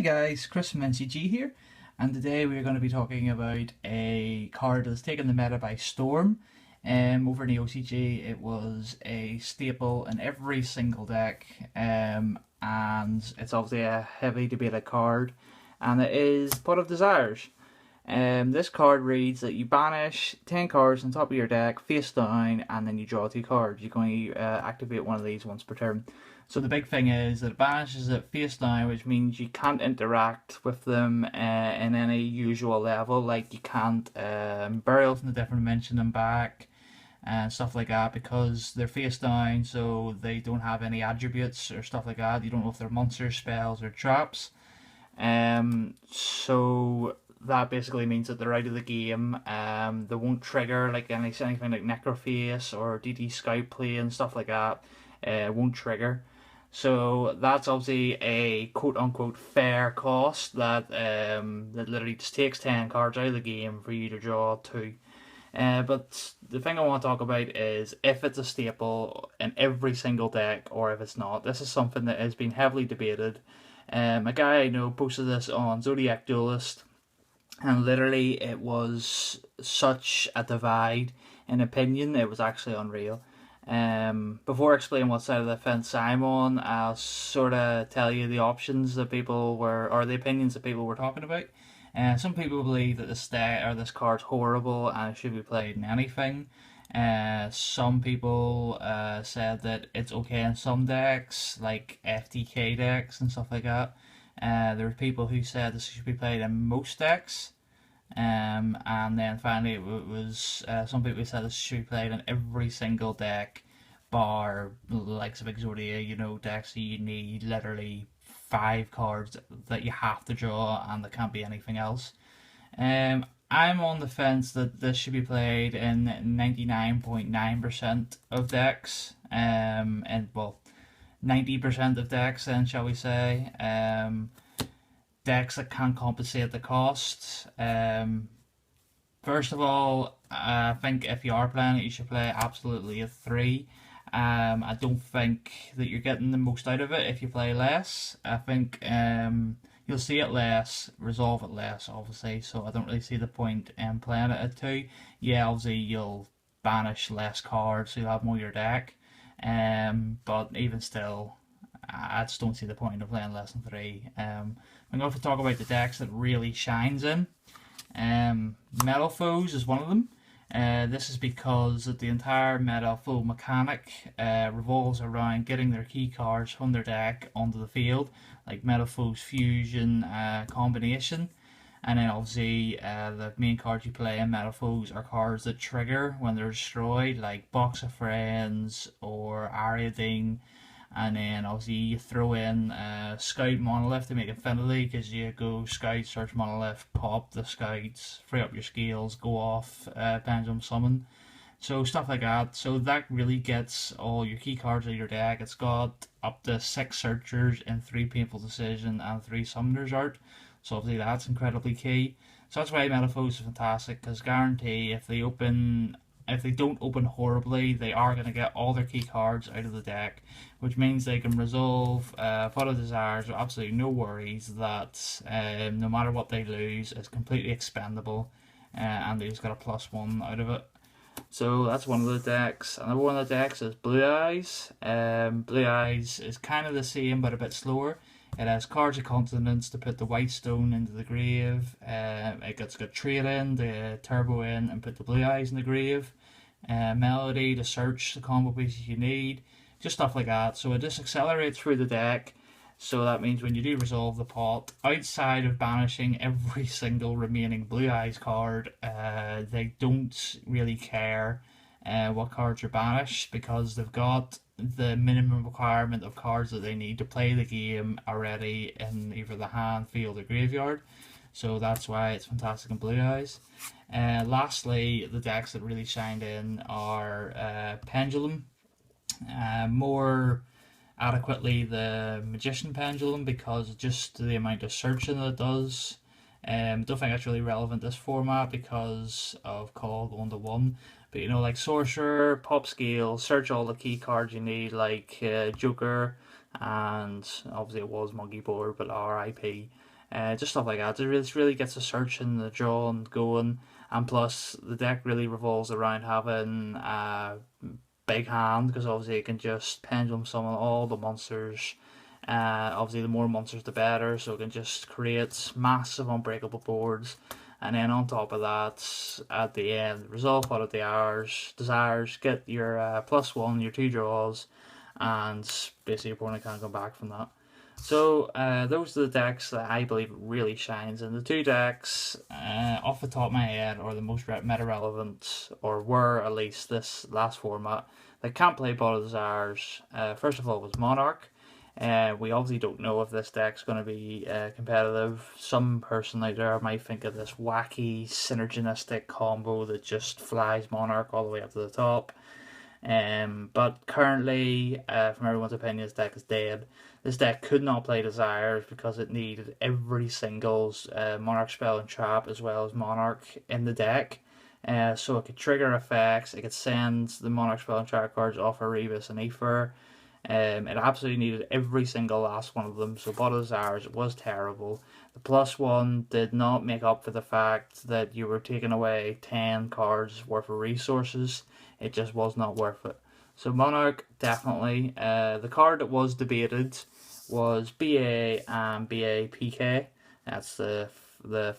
Hi guys, Chris from NCG here, and today we're going to be talking about a card that's taken the meta by storm. Over in the OCG, it was a staple in every single deck, and it's obviously a heavily debated card, and it is Pot of Desires. This card reads that you banish 10 cards on top of your deck, face down, and then you draw 2 cards. You're going to activate one of these once per turn. So the big thing is that it banishes it face down, which means you can't interact with them in any usual level. Like you can't burial from the different dimension and back and stuff like that because they're face down, so they don't have any attributes or stuff like that. You don't know if they're monsters, spells, or traps. So that basically means that they're out of the game. They won't trigger like anything like Necroface or DD Scout Play and stuff like that. Won't trigger. So that's obviously a quote-unquote fair cost that that literally just takes 10 cards out of the game for you to draw 2. But the thing I want to talk about is if it's a staple in every single deck or if it's not. This is something that has been heavily debated. A guy I know posted this on Zodiac Duelist, and literally it was such a divide in opinion, it was actually unreal. Before explaining what side of the fence I'm on, I'll sort of tell you the options that people were, or the opinions that people were talking about. Some people believe that this card's horrible and it should be played in anything. Some people said that it's okay in some decks, like FTK decks and stuff like that. There were people who said this should be played in most decks. And then finally it was some people said this should be played in every single deck bar the likes of Exodia, decks that you need literally 5 cards that you have to draw and there can't be anything else. I'm on the fence that this should be played in 99.9% of decks, and well, 90% of decks then, shall we say. Decks that can compensate the cost. First of all, I think if you are playing it, you should play absolutely a 3. I don't think that you're getting the most out of it if you play less. I think you'll see it less, resolve it less, obviously, so I don't really see the point in playing it at 2. Yeah, obviously you'll banish less cards, so you'll have more in your deck, but even still, I just don't see the point of playing less than 3. I'm going to talk about the decks that really shines in. Metal Foes is one of them. This is because the entire Metal Foe mechanic revolves around getting their key cards from their deck onto the field, like Metal Foes Fusion combination. And then obviously the main cards you play in Metal Foes are cards that trigger when they're destroyed, like Box of Friends or Ariadine. And then obviously you throw in Scout Monolith to make Infinity, because you go Scout, search Monolith, pop the Scouts, free up your scales, go off, Pendulum Summon. So stuff like that. So that really gets all your key cards out of your deck. It's got up to 6 Searchers and 3 Painful Decision and 3 Summoners Art. So obviously that's incredibly key. So that's why Metal Foes is fantastic, because guarantee if they don't open horribly, they are going to get all their key cards out of the deck, which means they can resolve Pot of Desires with absolutely no worries that no matter what they lose, it's completely expendable, and they just got a +1 out of it. So that's one of the decks. Another one of the decks is Blue Eyes. Blue Eyes is kind of the same but a bit slower. It has Cards of Continents to put the White Stone into the grave. It's got Trade in, the Turbo in, and put the Blue Eyes in the grave. Melody to search the combo pieces you need. Just stuff like that. So it just accelerates through the deck. So that means when you do resolve the pot, outside of banishing every single remaining Blue Eyes card, they don't really care what cards are banished, because they've got the minimum requirement of cards that they need to play the game already in either the hand, field, or graveyard. So that's why it's fantastic in Blue Eyes. Lastly, the decks that really shined in are Pendulum. More adequately the Magician Pendulum, because just the amount of searching that it does. Don't think that's really relevant this format because of call going to 1. But like Sorcerer, pop scale, search all the key cards you need, like Joker, and obviously it was Monkey Board, but RIP. Just stuff like that. It really gets the search and the draw and going, and plus the deck really revolves around having a big hand because obviously it can just pendulum summon all the monsters. Obviously, the more monsters, the better. So it can just create massive unbreakable boards. And then on top of that, at the end, resolve Pot of the Desires, get your +1, your 2 draws, and basically your opponent can't come back from that. So those are the decks that I believe really shines. And the two decks, off the top of my head, are the most meta relevant, or were at least this last format. That can't play Pot of Desires. First of all, was Monarch. We obviously don't know if this deck's going to be competitive. Some person out there might think of this wacky synergistic combo that just flies Monarch all the way up to the top. But currently, from everyone's opinion, this deck is dead. This deck could not play Desires because it needed every single Monarch spell and trap as well as Monarch in the deck. So it could trigger effects, it could send the Monarch spell and trap cards off Erebus and Aether. It absolutely needed every single last one of them, so Pot of Desires was terrible. The +1 did not make up for the fact that you were taking away 10 cards worth of resources. It just was not worth it. So Monarch, definitely. The card that was debated was BA and BA PK. That's the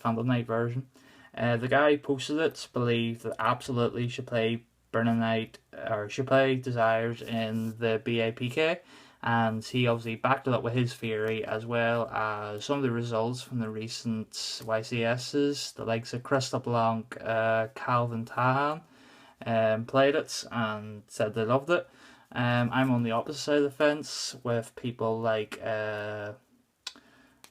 Phantom Knight version. The guy who posted it believed that absolutely should play Burning Knight, or should play Desires in the BAPK, and he obviously backed it up with his theory as well as some of the results from the recent YCSs. The likes of Krista Blanc, Calvin Tahan played it and said they loved it. I'm on the opposite side of the fence with people like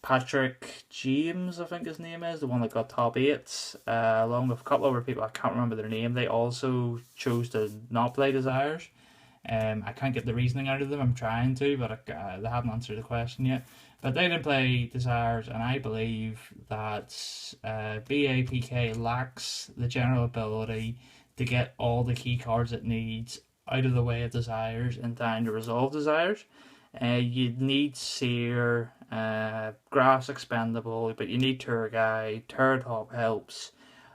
Patrick James, I think his name is, the one that got top 8, along with a couple other people, I can't remember their name. They also chose to not play Desires. I can't get the reasoning out of them, I'm trying to, but they haven't answered the question yet. But they didn't play Desires, and I believe that BAPK lacks the general ability to get all the key cards it needs out of the way of Desires in time to resolve Desires. You'd need Seer, Grass Expendable, but you need Tour Guide. Turret Hop helps.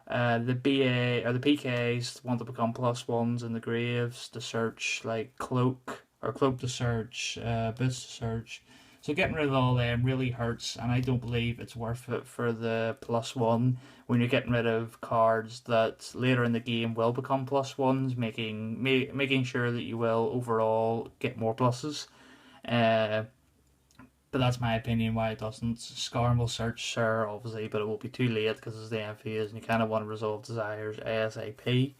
The BA or the PKs want to become +1s in the graves to search, like Cloak or Cloak to search, Boost to search. So getting rid of all them really hurts, and I don't believe it's worth it for the +1 when you're getting rid of cards that later in the game will become +1s, making sure that you will overall get more pluses. But that's my opinion why it doesn't. Scarn will search, sure, obviously, but it will be too late because it's the MPs and you kind of want to resolve Desires ASAP.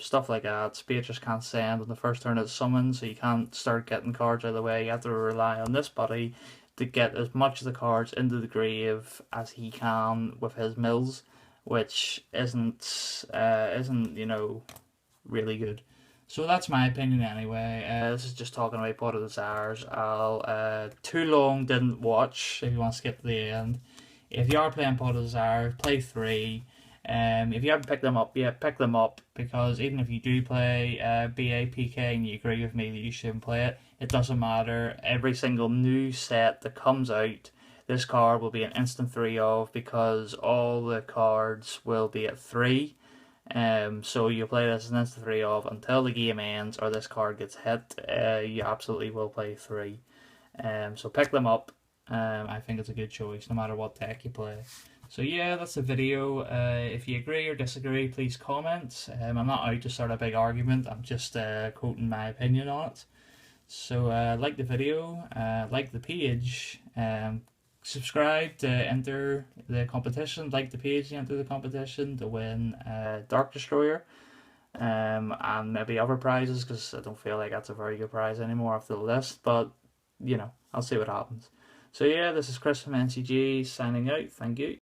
Stuff like that. Spade just can't send on the first turn it's summoned, so you can't start getting cards out of the way. You have to rely on this buddy to get as much of the cards into the grave as he can with his mills, which isn't really good. So that's my opinion anyway. This is just talking about Pot of Desires. I'll too long didn't watch. If you want to skip to the end, if you are playing Pot of Desires, play 3. If you haven't picked them up yet, pick them up, because even if you do play BAPK and you agree with me that you shouldn't play it, it doesn't matter. Every single new set that comes out, this card will be an instant 3 of, because all the cards will be at 3. So you play this as an instant 3 of until the game ends or this card gets hit. You absolutely will play 3. So pick them up. I think it's a good choice no matter what deck you play. So yeah, that's the video. If you agree or disagree, please comment. I'm not out to start a big argument, I'm just quoting my opinion on it. So like the video, like the page, subscribe to enter the competition, like the page to enter the competition to win Dark Destroyer, and maybe other prizes, because I don't feel like that's a very good prize anymore after the list, but you know, I'll see what happens. So yeah, this is Chris from NCG signing out. Thank you.